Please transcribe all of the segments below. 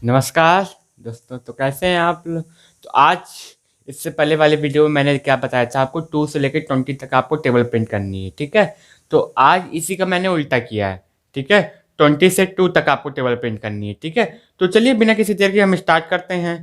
नमस्कार दोस्तों। तो कैसे हैं आप लोग? तो आज इससे पहले वाले वीडियो में मैंने क्या बताया था आपको, 2 से लेकर 20 तक आपको टेबल प्रिंट करनी है, ठीक है। तो आज इसी का मैंने उल्टा किया है, ठीक है। 20 से 2 तक आपको टेबल प्रिंट करनी है, ठीक है। तो चलिए बिना किसी देर के हम स्टार्ट करते हैं।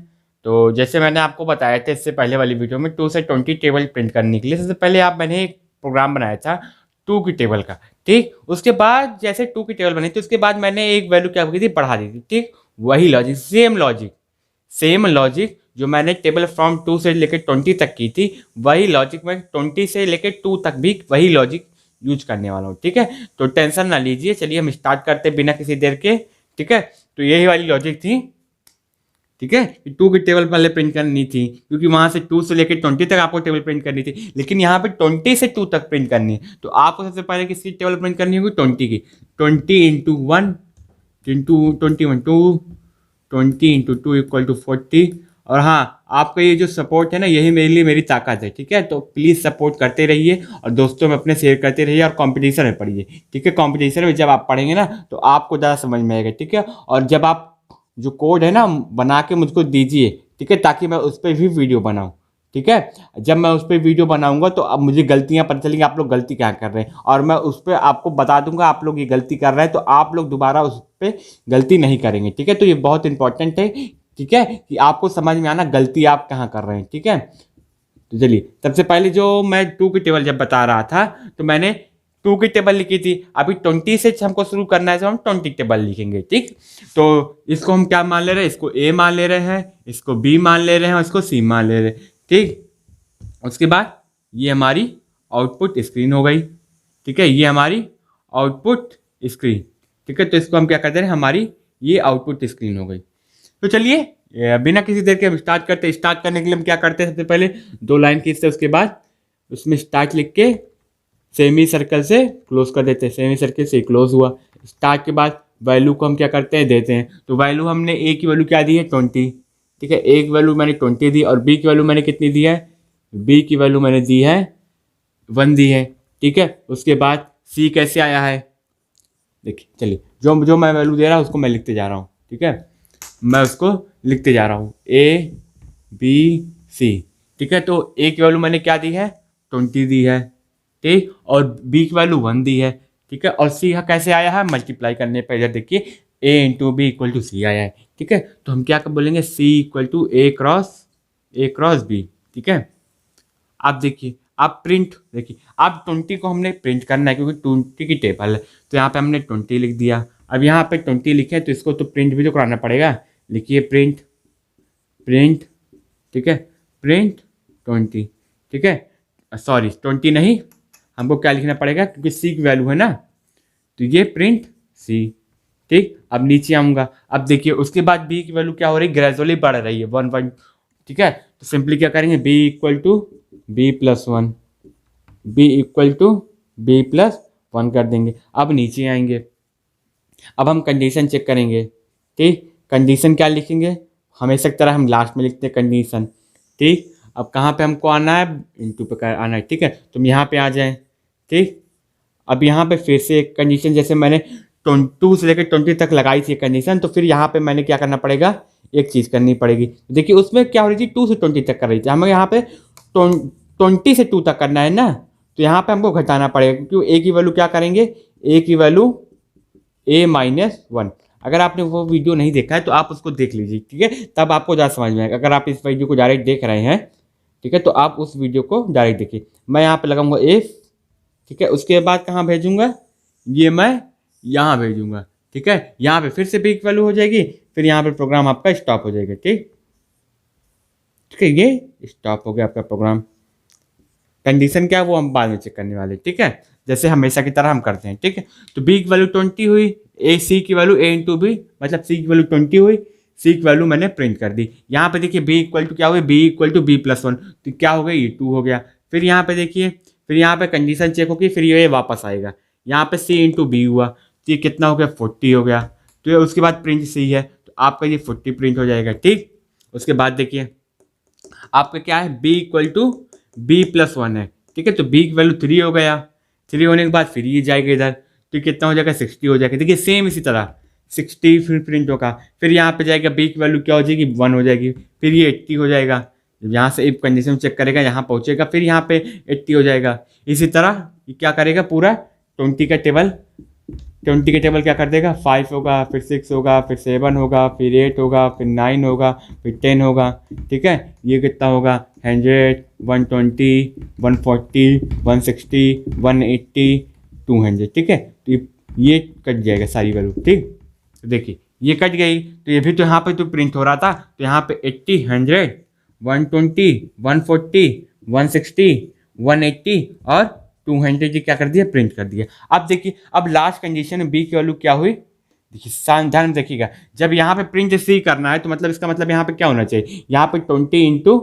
तो जैसे मैंने आपको बताया था इससे पहले वाली वीडियो में, 2 से 20 टेबल प्रिंट करने के लिए सबसे पहले मैंने एक प्रोग्राम बनाया था 2 की टेबल का, ठीक। उसके बाद जैसे 2 की टेबल बनी थी उसके बाद मैंने एक वैल्यू क्या की थी, बढ़ा दी थी, ठीक। वही लॉजिक, सेम लॉजिक जो मैंने टेबल फ्रॉम 2 से लेकर 20 तक की थी, वही लॉजिक मैं 20 से लेकर 2 तक भी वही लॉजिक यूज करने वाला हूँ, ठीक है। तो टेंशन ना लीजिए, चलिए हम स्टार्ट करते बिना किसी देर के, ठीक है। तो यही वाली लॉजिक थी, ठीक है। 2 की टेबल पहले प्रिंट करनी थी क्योंकि वहां से 2 से लेकर 20 तक आपको टेबल प्रिंट करनी थी, लेकिन यहाँ पे 20 से 2 तक प्रिंट करनी है। तो आपको सबसे पहले किसकी टेबल प्रिंट करनी होगी, 20 की। 20 into 1 into 21 2, 20 into 2 equal to 40। और हाँ, आपका ये जो सपोर्ट है ना, यही मेरे लिए मेरी ताकत है, ठीक है। तो प्लीज़ सपोर्ट करते रहिए और दोस्तों में अपने शेयर करते रहिए और कंपटीशन में पढ़िए, ठीक है। कंपटीशन में जब आप पढ़ेंगे ना तो आपको ज़्यादा समझ में आएगा, ठीक है। और जब आप जो कोड है ना बना के मुझको दीजिए, ठीक है, ताकि मैं उस पर भी वीडियो बनाऊँ, ठीक है। जब मैं उस पर वीडियो बनाऊंगा तो अब मुझे गलतियां पता चलेंगी, आप लोग गलती क्या कर रहे हैं, और मैं उस पर आपको बता दूंगा आप लोग ये गलती कर रहे हैं, तो आप लोग दोबारा उस पर गलती नहीं करेंगे, ठीक है। तो ये बहुत इंपॉर्टेंट है, ठीक है, कि आपको समझ में आना गलती आप कहाँ कर रहे हैं, ठीक है। तो चलिए सबसे पहले जो मैं 2 की टेबल जब बता रहा था तो मैंने 2 की टेबल लिखी थी। अभी 20 से हमको शुरू करना है तो हम 20 टेबल लिखेंगे, ठीक। तो इसको हम क्या मान ले रहे हैं, इसको ए मान ले रहे हैं, इसको बी मान ले रहे हैं और इसको सी मान ले रहे हैं, ठीक। उसके बाद ये हमारी आउटपुट स्क्रीन हो गई, ठीक है। ये हमारी आउटपुट स्क्रीन, ठीक है। तो इसको हम क्या कर दे रहे हैं, हमारी ये आउटपुट स्क्रीन हो गई। तो चलिए बिना किसी देर के हम स्टार्ट करते हैं। स्टार्ट करने के लिए हम क्या करते हैं, सबसे पहले 2 लाइन खींचते, उसके बाद उसमें स्टार्ट लिख के सेमी सर्कल से क्लोज कर देते हैं। सेमी सर्कल से क्लोज हुआ। स्टार्ट के बाद वैल्यू को हम क्या करते हैं, देते हैं। तो वैल्यू हमने ए की वैल्यू क्या दी है, 20, ठीक है। एक वैल्यू मैंने 20 दी और बी की वैल्यू मैंने कितनी दी है, बी की वैल्यू मैंने दी है 1 दी है, ठीक है। उसके बाद सी कैसे आया है, देखिए चलिए जो जो मैं वैल्यू दे रहा हूँ उसको मैं लिखते जा रहा हूँ, ठीक है। मैं उसको लिखते जा रहा हूँ, ए बी सी, ठीक है। तो ए की वैल्यू मैंने क्या दी है, 20 दी है, ठीक। और बी की वैल्यू 1 दी है, ठीक है। और सी कैसे आया है, मल्टीप्लाई करने पर इधर देखिए A into B equal to C आया है, ठीक है। तो हम क्या बोलेंगे, C equal to A cross B, ठीक है। आप देखिए, आप प्रिंट देखिए, आप 20 को हमने प्रिंट करना है क्योंकि 20 की टेबल है, तो यहाँ पे हमने 20 लिख दिया। अब यहाँ पे 20 लिखे तो इसको तो प्रिंट भी तो कराना पड़ेगा। लिखिए प्रिंट प्रिंट, ठीक है, प्रिंट 20, ठीक है। सॉरी 20 नहीं, हमको क्या लिखना पड़ेगा क्योंकि सी की वैल्यू है ना, तो ये प्रिंट सी, ठीक। अब नीचे आऊँगा, अब देखिए उसके बाद बी की वैल्यू क्या हो रही है, ग्रेजुअली बढ़ रही है 1, ठीक है। तो सिंपली क्या करेंगे, B equal to B plus 1, B equal to B plus 1 कर देंगे। अब नीचे आएंगे, अब हम कंडीशन चेक करेंगे, ठीक। कंडीशन क्या लिखेंगे, हमेशा की तरह हम लास्ट में लिखते हैं कंडीशन, ठीक। अब कहाँ पे हमको आना है, इनटू पे आना है, ठीक है। तुम यहाँ पे आ जाए, ठीक। अब यहाँ पे फिर से एक कंडीशन, जैसे मैंने 2 से लेकर 20 तक लगाई थी कंडीशन, तो फिर यहाँ पे मैंने क्या करना पड़ेगा, एक चीज़ करनी पड़ेगी। देखिए उसमें क्या हो रही थी, 2 से 20 तक कर रही थी, हमें यहाँ पे 20 से 2 तक करना है ना, तो यहाँ पे हमको घटाना पड़ेगा क्योंकि ए की वैल्यू क्या करेंगे, ए की वैल्यू a-1। अगर आपने वो वीडियो नहीं देखा है तो आप उसको देख लीजिए, ठीक है, तब आपको ज़्यादा समझ में आएगा। अगर आप इस वीडियो को डायरेक्ट देख रहे हैं, ठीक है, तो आप उस वीडियो को डायरेक्ट देखिए। मैं यहाँ पे लगाऊंगा इफ, ठीक है। उसके बाद कहाँ भेजूंगा, ये मैं यहाँ भेजूंगा, ठीक है। यहाँ पे फिर से बी की वैल्यू हो जाएगी, फिर यहाँ पे प्रोग्राम आपका स्टॉप हो जाएगा, ठीक, ठीक है। ये स्टॉप हो गया आपका प्रोग्राम। कंडीशन क्या है वो हम बाद में चेक करने वाले, ठीक है, जैसे हमेशा की तरह हम करते हैं, ठीक है। तो बी की वैल्यू 20 हुई, ए सी की वैल्यू ए इंटू बी, मतलब सी की वैल्यू 20 हुई, सी की वैल्यू मैंने प्रिंट कर दी। यहाँ पे देखिए बी इक्वल टू क्या हुई, B equal to B plus 1, तो क्या हो गया, ये 2 हो गया। फिर यहाँ पे देखिए, फिर यहाँ पे कंडीशन चेक होगी, फिर ये वापस आएगा। यहाँ पे सी इंटू बी हुआ तो ये कितना हो गया, 40 हो गया। तो ये उसके बाद प्रिंट सी है तो आपका ये 40 प्रिंट हो जाएगा, ठीक। उसके बाद देखिए आपका क्या है, B equal to B plus 1 है, ठीक है। तो बी की वैल्यू 3 हो गया, 3 होने के बाद फिर ये जाएगा इधर, तो कितना हो जाएगा, 60 हो जाएगा। देखिए सेम इसी तरह 60 फिर प्रिंट होगा, फिर यहाँ पे जाएगा बी की वैल्यू क्या हो जाएगी 1 हो जाएगी, फिर ये 80 हो जाएगा, जब यहाँ से इफ कंडीशन चेक करेगा यहाँ पहुँचेगा, फिर यहाँ पे 80 हो जाएगा। इसी तरह ये क्या करेगा पूरा 20 का टेबल, 20 का टेबल क्या कर देगा 5 होगा, फिर 6 होगा, फिर 7 होगा, फिर 8 होगा, फिर 9 होगा, फिर 10 होगा। ठीक है, ये कितना होगा 100, 120, 140, 160, 180, 200। ठीक है, तो ये कट जाएगा सारी वैल्यू। ठीक, तो देखिए ये कट गई, तो ये भी तो यहाँ पे तो प्रिंट हो रहा था, तो यहाँ पे 80, 100, 120, 140, 160, 180 और 200 जी क्या कर दिया प्रिंट कर दिया। अब देखिए अब लास्ट कंडीशन में बी की वैल्यू क्या हुई, देखिए ध्यान देखिएगा, जब यहाँ पे प्रिंट सी करना है तो मतलब इसका मतलब यहाँ पे क्या होना चाहिए, यहाँ पे 20 ×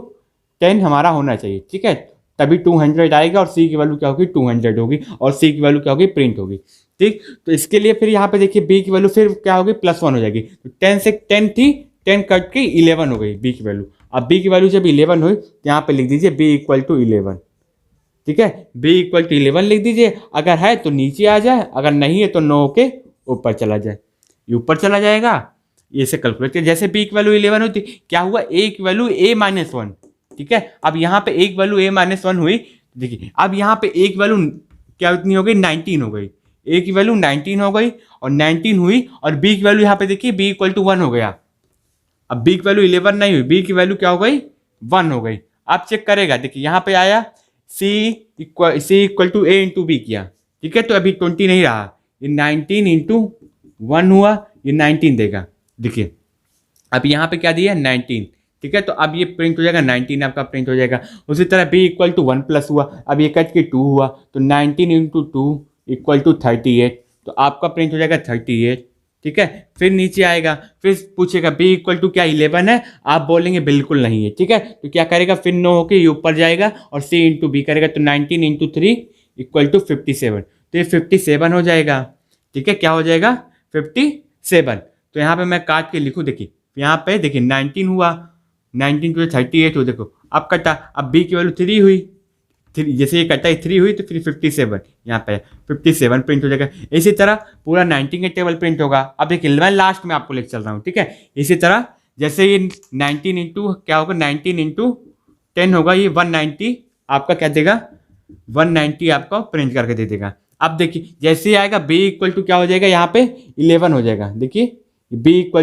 10 हमारा होना चाहिए। ठीक है, तभी 200 आएगा और सी की वैल्यू क्या होगी 200 होगी और सी की वैल्यू क्या होगी प्रिंट होगी। ठीक, तो इसके लिए फिर यहाँ पे देखिए बी की वैल्यू फिर क्या होगी +1 हो जाएगी, तो 10 से 10 थी, 10 कट के 11 हो गई बी की वैल्यू। अब बी की वैल्यू जब 11 हुई तो यहाँ पे लिख दीजिए बी = 11। ठीक है, b = 11 लिख दीजिए, अगर है तो नीचे आ जाए, अगर नहीं है तो 9 के ऊपर चला जाए, ये ऊपर चला जाएगा। ये से कैलकुलेट किया, जैसे b की वैल्यू 11 होती क्या हुआ a की वैल्यू a-1। ठीक है, अब यहाँ पे a की वैल्यू a-1 हुई, देखिए अब यहाँ पे a की वैल्यू क्या इतनी हो गई 19 हो गई, a की वैल्यू 19 हो गई और 19 हुई और b की वैल्यू यहाँ पे देखिए b = 1 हो गया। अब b की वैल्यू 11 नहीं हुई, b की वैल्यू क्या हो गई 1 हो गई। आप चेक करेगा, देखिए यहाँ पे आया C = A × B किया। ठीक है, तो अभी 20 नहीं रहा, ये 19 × 1 हुआ, ये 19 देगा। देखिए अब यहाँ पे क्या दिया 19। ठीक है, तो अब ये प्रिंट हो जाएगा 19 आपका प्रिंट हो जाएगा। उसी तरह b = 1+ हुआ, अब ये कट के 2 हुआ, तो 19 × 2 = 38, तो आपका प्रिंट हो जाएगा 38। ठीक है, फिर नीचे आएगा, फिर पूछेगा b = क्या 11 है, आप बोलेंगे बिल्कुल नहीं है। ठीक है, तो क्या करेगा फिर 9 होके ये ऊपर जाएगा और c × b करेगा, तो 19 × 3 = 57, तो ये 57 हो जाएगा। ठीक है, क्या हो जाएगा 57। तो यहाँ पे मैं काट के लिखूँ, देखिए यहाँ पे देखिए 19 हुआ, 19 × 38 हो, देखो अब कटा, अब b की वैल्यू 3 हुई, 3 जैसे ये कटा 3 हुई तो फिर 57 यहाँ पे 57 प्रिंट हो जाएगा। इसी तरह पूरा 19 का टेबल प्रिंट होगा। अब देखिए मैं लास्ट में आपको लेकर चल रहा हूँ। ठीक है, इसी तरह जैसे ये 19 इंटू क्या होगा 19 × 10 होगा, ये 190 आपका क्या देगा 190 आपका प्रिंट करके दे देगा। अब देखिए जैसे ही आएगा b = क्या हो जाएगा यहाँ पे 11 हो जाएगा। देखिए b =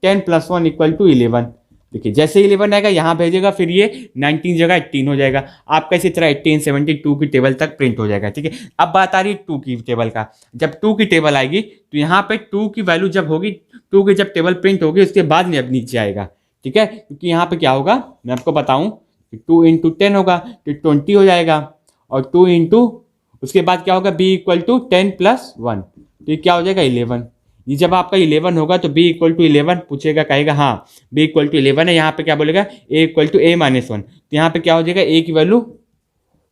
10 + 1 = 11। देखिए जैसे 11 आएगा यहाँ भेजेगा, फिर ये 19 जगह 18 हो जाएगा आपका। इसी तरह 18, 72 की टेबल तक प्रिंट हो जाएगा। ठीक है, अब बात आ रही है 2 की टेबल का। जब 2 की टेबल आएगी तो यहाँ पे 2 की वैल्यू जब होगी, 2 की जब टेबल प्रिंट होगी उसके बाद में अब नीचे आएगा। ठीक है, क्योंकि यहाँ पे क्या होगा मैं आपको बताऊँ, 2 × 10 होगा तो 20 हो जाएगा, और 2 × उसके बाद क्या होगा b = 10 + 1, तो ये क्या हो जाएगा 11। ये जब आपका 11 होगा तो b = 11 पूछेगा, कहेगा हाँ b = 11 है, यहाँ पे क्या बोलेगा a = a-1, तो यहाँ पे क्या हो जाएगा a की वैल्यू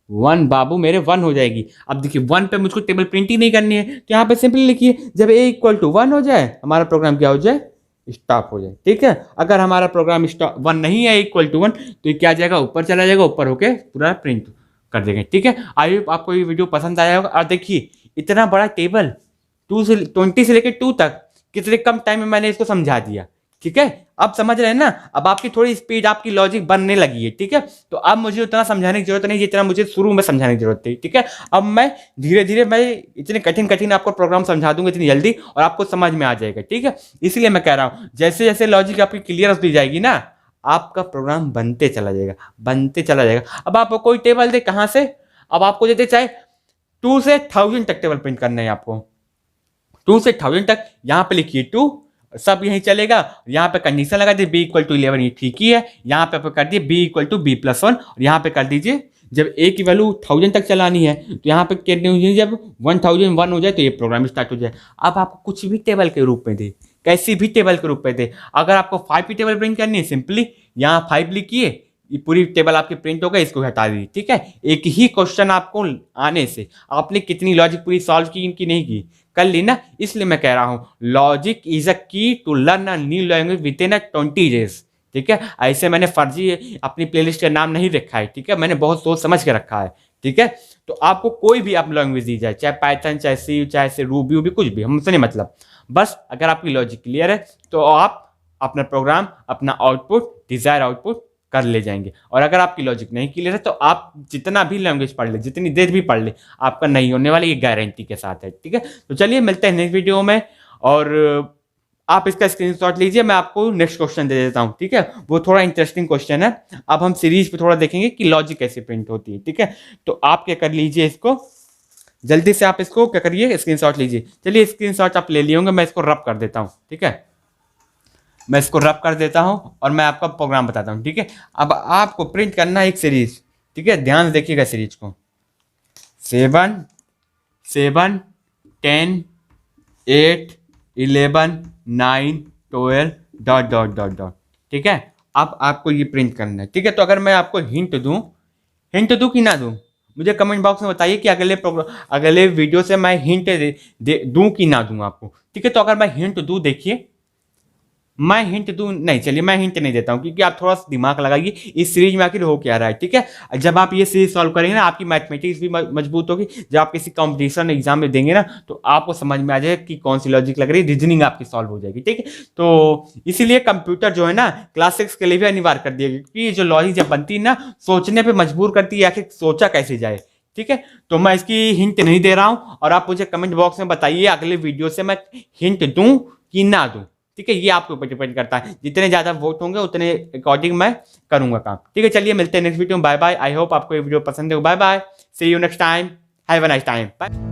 1, बाबू मेरे 1 हो जाएगी। अब देखिए 1 पे मुझको टेबल प्रिंट ही नहीं करनी है, तो यहाँ पे सिंपली लिखिए जब a = 1 हो जाए हमारा प्रोग्राम क्या हो जाए स्टॉप हो जाए। ठीक है, अगर हमारा प्रोग्राम स्टॉप 1 नहीं है = 1 तो ये क्या जाएगा ऊपर चला जाएगा, ऊपर होके पूरा प्रिंट कर देंगे। ठीक है, आई होप आपको ये वीडियो पसंद आया होगा। और देखिए इतना बड़ा टेबल 20 से लेकर 2 तक कितने कम टाइम में मैंने इसको समझा दिया। ठीक है, अब समझ रहे हैं ना, अब आपकी थोड़ी स्पीड आपकी लॉजिक बनने लगी है। ठीक है, तो अब मुझे उतना समझाने की जरूरत नहीं जितना मुझे शुरू में समझाने की जरूरत थी। ठीक है, अब मैं धीरे धीरे मैं इतने कठिन आपको प्रोग्राम समझा दूंगा इतनी जल्दी और आपको समझ में आ जाएगा। ठीक है, इसलिए मैं कह रहा हूँ जैसे जैसे लॉजिक आपकी क्लियर होती जाएगी ना, आपका प्रोग्राम बनते चला जाएगा, बनते चला जाएगा। अब आपको कोई टेबल दे कहाँ से, अब आपको देते चाहे 2 से 1000 तक टेबल प्रिंट करना है आपको, 2 से 1000 तक, यहाँ पे लिखिए 2, सब यही चलेगा। यहाँ पे कंडीशन लगा दीजिए b = 11, ये ठीक ही है। यहाँ पे कर दिए b = b+1 और यहाँ पे कर दीजिए जब a की वैल्यू 1000 तक चलानी है तो यहाँ पे कहते जब 1001 हो जाए तो ये प्रोग्राम स्टार्ट हो जाए। अब आपको कुछ भी टेबल के रूप में दे, कैसी भी टेबल के रूप में दे, अगर आपको 5 की टेबल प्रिंट करनी है सिंपली यहाँ 5 लिखिए, ये पूरी टेबल आपकी प्रिंट हो गई, इसको हटा दीजिए। ठीक है, एक ही क्वेश्चन आपको आने से आपने कितनी लॉजिक पूरी सॉल्व की इनकी नहीं की, कर ली ना। इसलिए मैं कह रहा हूँ logic is a key to learn a new language within 20 days. ठीक है, ऐसे मैंने फर्जी अपनी प्लेलिस्ट का नाम नहीं रखा है। ठीक है, मैंने बहुत सोच समझ के रखा है। ठीक है, तो आपको कोई भी आप लैंग्वेज दी जाए, चाहे पाइथन, चाहे सी, चाहे से रूबी वूबी, कुछ भी, हमसे नहीं मतलब। बस अगर आपकी लॉजिक क्लियर है तो आप अपना प्रोग्राम, अपना आउटपुट, डिजायर आउटपुट कर ले जाएंगे। और अगर आपकी लॉजिक नहीं क्लियर है तो आप जितना भी लैंग्वेज पढ़ ले, जितनी देर भी पढ़ ले, आपका नहीं होने वाला, ये गारंटी के साथ है। ठीक है, तो चलिए मिलते हैं नेक्स्ट वीडियो में। और आप इसका स्क्रीनशॉट लीजिए, मैं आपको नेक्स्ट क्वेश्चन दे देता हूं। ठीक है, वो थोड़ा इंटरेस्टिंग क्वेश्चन है। अब हम सीरीज पे थोड़ा देखेंगे कि लॉजिक कैसे प्रिंट होती है। ठीक है, तो आप क्या कर लीजिए, इसको जल्दी से आप इसको क्या करिए, स्क्रीनशॉट लीजिए। चलिए स्क्रीनशॉट आप ले लिए होंगे, मैं इसको रब कर देता हूं। ठीक है, मैं इसको रब कर देता हूं और मैं आपका प्रोग्राम बताता हूं। ठीक है, अब आपको प्रिंट करना है एक सीरीज। ठीक है, ध्यान से देखिएगा सीरीज को, 7 7 10 8 11 9 12 डॉट डॉट डॉट डॉट। ठीक है, अब आपको ये प्रिंट करना है। ठीक है, तो अगर मैं आपको हिंट दूं कि ना दूं, मुझे कमेंट बॉक्स में बताइए कि अगले वीडियो से मैं हिंट दूं कि ना दूं आपको। ठीक है, तो अगर मैं हिंट दूं, देखिए मैं हिंट दूं, नहीं चलिए मैं हिंट नहीं देता हूं, क्योंकि आप थोड़ा सा दिमाग लगाइए इस सीरीज में आखिर हो क्या रहा है। ठीक है, जब आप ये सीरीज सॉल्व करेंगे ना, आपकी मैथमेटिक्स भी मजबूत होगी। जब आप किसी कंपटीशन एग्जाम में देंगे ना, तो आपको समझ में आ जाएगा कि कौन सी लॉजिक लग रही है, रीजनिंग आपकी सॉल्व हो जाएगी। ठीक है, तो इसीलिए कंप्यूटर जो है ना, क्लास 6 के लिए भी अनिवार्य कर दिया गया, क्योंकि जो लॉजिक जब बनती है ना, सोचने पर मजबूर करती है, आखिर सोचा कैसे जाए। ठीक है, तो मैं इसकी हिंट नहीं दे रहा हूं, और आप मुझे कमेंट बॉक्स में बताइए अगले वीडियो से मैं हिंट दूं कि ना दूं। ठीक है, ये आपके ऊपर डिपेंड करता है, जितने ज्यादा वोट होंगे उतने अकॉर्डिंग मैं करूंगा काम। ठीक है, चलिए मिलते हैं नेक्स्ट वीडियो में। बाय बाय, आई होप आपको ये वीडियो पसंद है। Bye bye, see you next time, have a nice time, bye.